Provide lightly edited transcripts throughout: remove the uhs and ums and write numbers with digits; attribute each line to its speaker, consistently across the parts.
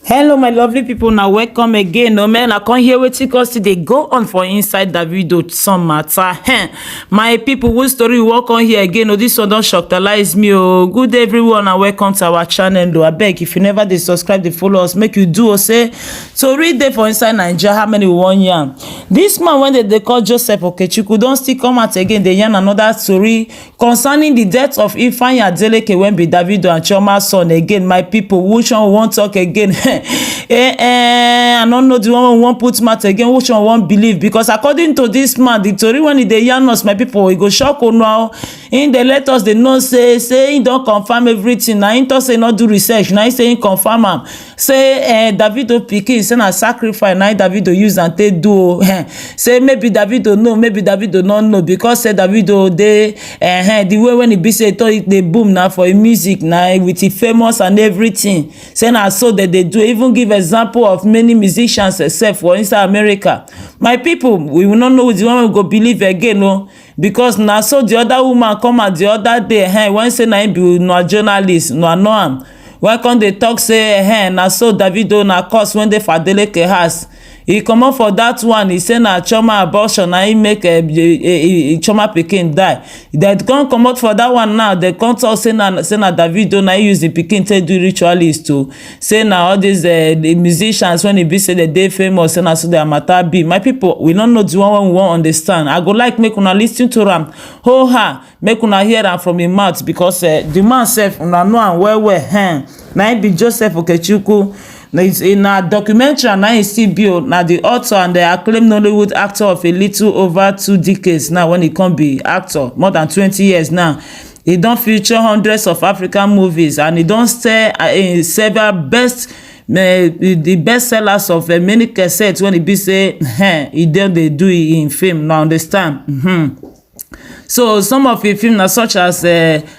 Speaker 1: Hello my lovely people, now welcome again. No man, I can't hear wetin cause today go on for inside Davido some matter. My people, whose story we walk on here again. Oh, this one don't shocktalize me. Oh, good day everyone and welcome to our channel. Though I beg, if you never did subscribe, they follow us, make you do or say. So read there for inside Nigeria, how many 1 year? This man when they call Joseph Okechukwu don't still come out again. They yarn another story concerning the death of Ifeanyi Adeleke when be Davido and Chioma's son again. My people, which one won't talk again? I don't know the one won't put mouth again, which one won't believe, because according to this man, the story when they yarn us, my people, we go shock on now. In the letters they know say he don't confirm everything. Now he say not do research. Now he say he confirm am. Say Davido pikin say na sacrifice. Now Davido use and take do. Say maybe Davido know, maybe Davido not know, because say Davido they the way when he be say they boom now for music now with the famous and everything. Say na so that they do. Even give example of many musicians except for inside America. My people, we will not know the one we go believe again, no, because now so the other woman come out the other day, when say na him be no journalist, no know am. When come they talk say na so Davido na cause when they for Adeleke house. He come up for that one. He say na Chioma abortion na he make Chioma pikin die. They can't come out for that one now. They can't talk say na Davido na he use the pikin to do ritualist too. Say na all these the musicians when he be say they famous say na so their matter be. My people, we don't know the one when we won't understand. I go like make una listen to am. Ho ha, make una hear am from him mouth, because the man self una know am well. Na him be Joseph Okechukwu. In a documentary, now he still be now the author and the acclaimed Nollywood actor of a little over 2 decades now. When he can be actor more than 20 years now, he don't feature hundreds of African movies, and he don't stay in several the best sellers of many cassettes. When he be say he don't they do it in film. Now understand. So some of the films such as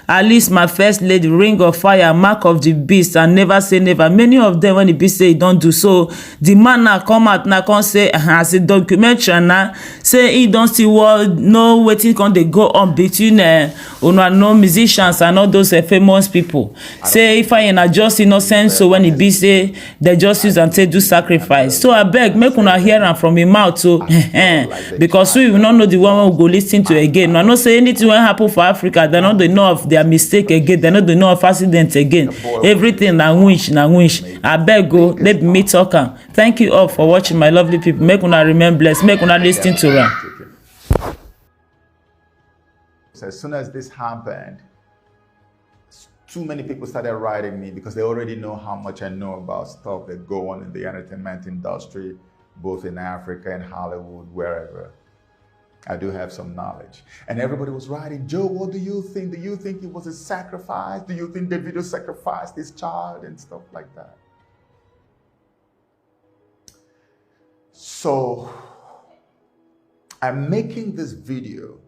Speaker 1: Alice, My First Lady, Ring of Fire, Mark of the Beast, and Never Say Never. Many of them when the beast say he don't do. So the man now come out now can say as a documentary now say he don't see what no waiting can they go on between no musicians and all those famous people. Say if I am just innocent, so when he be say they just use and say do sacrifice. So I beg make una hear am from him mouth too, because we will not know the one we go listen to again. No, I know say anything will happen for Africa, they don't know of their mistake again, they don't know of accidents again. Everything na wish. I beg go, let me talk am. Thank you all for watching, my lovely people. Make una remain blessed, make una listen to am.
Speaker 2: So as soon as this happened, too many people started writing me because they already know how much I know about stuff that go on in the entertainment industry, both in Africa and Hollywood, wherever. I do have some knowledge. And everybody was writing, Joe, what do you think? Do you think it was a sacrifice? Do you think Davido sacrificed his child and stuff like that? So I'm making this video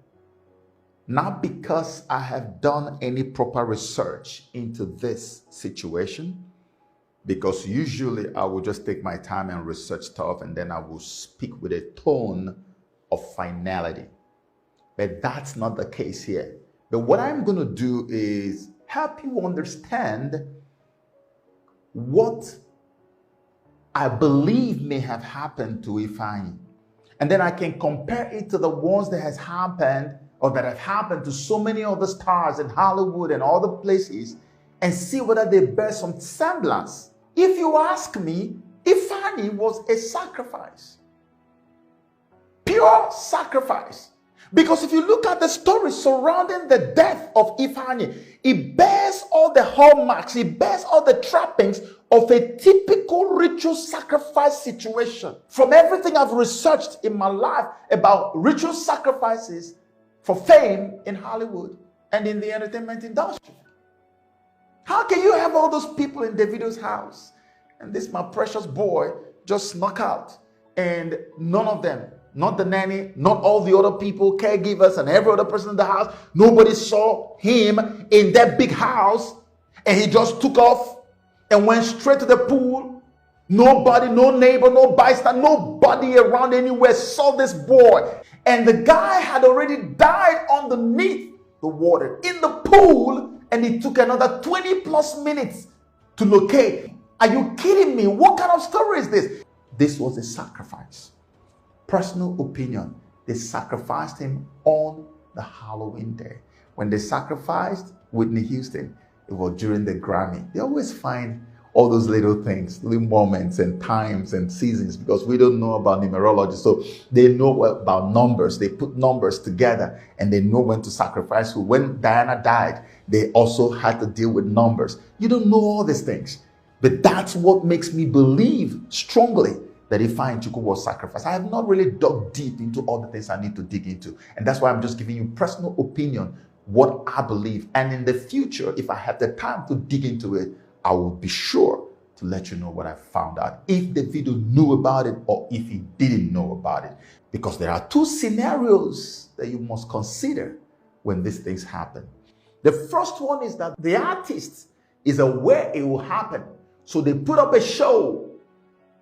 Speaker 2: not because I have done any proper research into this situation, because usually I will just take my time and research stuff and then I will speak with a tone of finality. But that's not the case here. But what I'm going to do is help you understand what I believe may have happened to Ifeanyi. And then I can compare it to the ones that has happened or that have happened to so many other stars in Hollywood and other places, and see whether they bear some semblance. If you ask me, Ifeanyi was a sacrifice. Pure sacrifice. Because if you look at the story surrounding the death of Ifeanyi, it bears all the hallmarks, it bears all the trappings of a typical ritual sacrifice situation. From everything I've researched in my life about ritual sacrifices for fame in Hollywood and in the entertainment industry. How can you have all those people in Davido's house and this my precious boy just snuck out, and none of them, not the nanny, not all the other people, caregivers and every other person in the house, nobody saw him in that big house, and he just took off and went straight to the pool? Nobody, no neighbor, no bystander, nobody around anywhere saw this boy. And the guy had already died underneath the water in the pool, and it took another 20+ minutes to locate. Are you kidding me? What kind of story is this? This was a sacrifice. Personal opinion. They sacrificed him on the Halloween day. When they sacrificed Whitney Houston, it was during the Grammy. They always find all those little things, little moments and times and seasons, because we don't know about numerology. So they know about numbers. They put numbers together and they know when to sacrifice who. When Diana died, they also had to deal with numbers. You don't know all these things. But that's what makes me believe strongly that Ifeanyi Adeleke was sacrificed. I have not really dug deep into all the things I need to dig into. And that's why I'm just giving you personal opinion, what I believe. And in the future, if I have the time to dig into it, I will be sure to let you know what I found out. If Davido knew about it or if he didn't know about it. Because there are two scenarios that you must consider when these things happen. The first one is that the artist is aware it will happen. So they put up a show,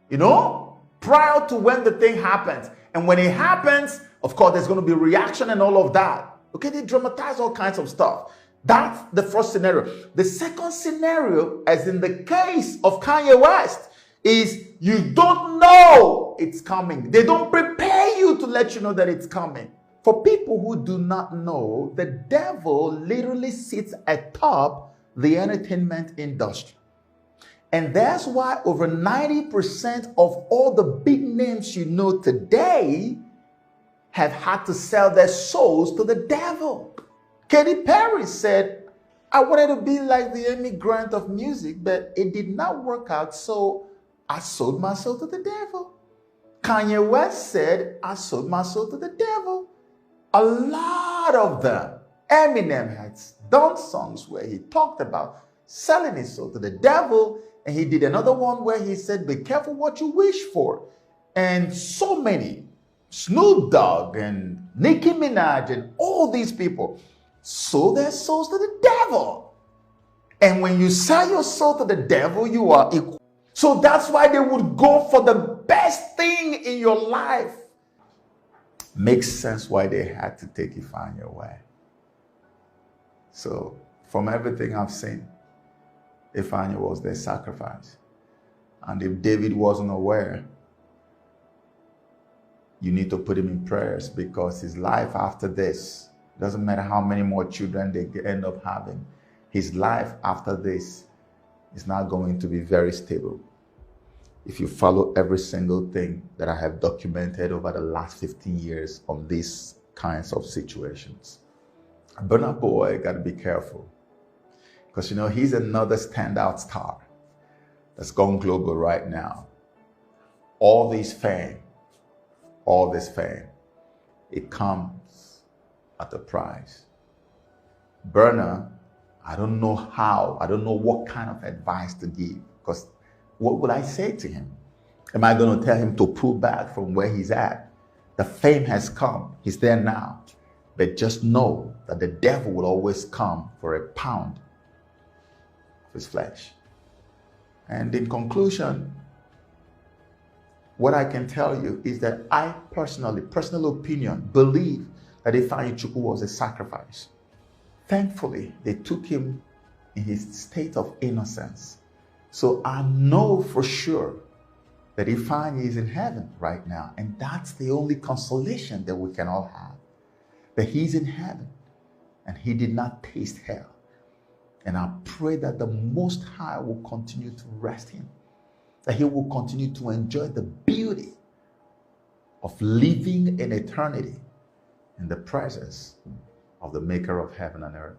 Speaker 2: prior to when the thing happens. And when it happens, of course, there's going to be reaction and all of that. Okay, they dramatize all kinds of stuff. That's the first scenario. The second scenario, as in the case of Kanye West, is you don't know it's coming. They don't prepare you to let you know that it's coming. For people who do not know, the devil literally sits atop the entertainment industry. And that's why over 90% of all the big names you know today have had to sell their souls to the devil. Katy Perry said, I wanted to be like the Amy Grant of music, but it did not work out, so I sold my soul to the devil. Kanye West said, I sold my soul to the devil. A lot of them. Eminem has done songs where he talked about selling his soul to the devil, and he did another one where he said, be careful what you wish for. And so many, Snoop Dogg and Nicki Minaj and all these people sold their souls to the devil. And when you sell your soul to the devil, you are equal. So that's why they would go for the best thing in your life. Makes sense why they had to take Ifeanyi away. So from everything I've seen, Ifeanyi was their sacrifice. And if David wasn't aware, you need to put him in prayers, because his life after this, doesn't matter how many more children they end up having, his life after this is not going to be very stable. If you follow every single thing that I have documented over the last 15 years on these kinds of situations. Burna Boy got to be careful. Because, he's another standout star that's gone global right now. All this fame, it comes at a price. Burna, I don't know what kind of advice to give, because what would I say to him? Am I going to tell him to pull back from where he's at? The fame has come. He's there now. But just know that the devil will always come for a pound of his flesh. And in conclusion, what I can tell you is that I personal opinion, believe that Ifeanyi Adeleke was a sacrifice. Thankfully, they took him in his state of innocence. So I know for sure that Ifeanyi is in heaven right now. And that's the only consolation that we can all have. That he's in heaven and he did not taste hell. And I pray that the Most High will continue to rest him. That he will continue to enjoy the beauty of living in eternity in the presence of the Maker of heaven and earth.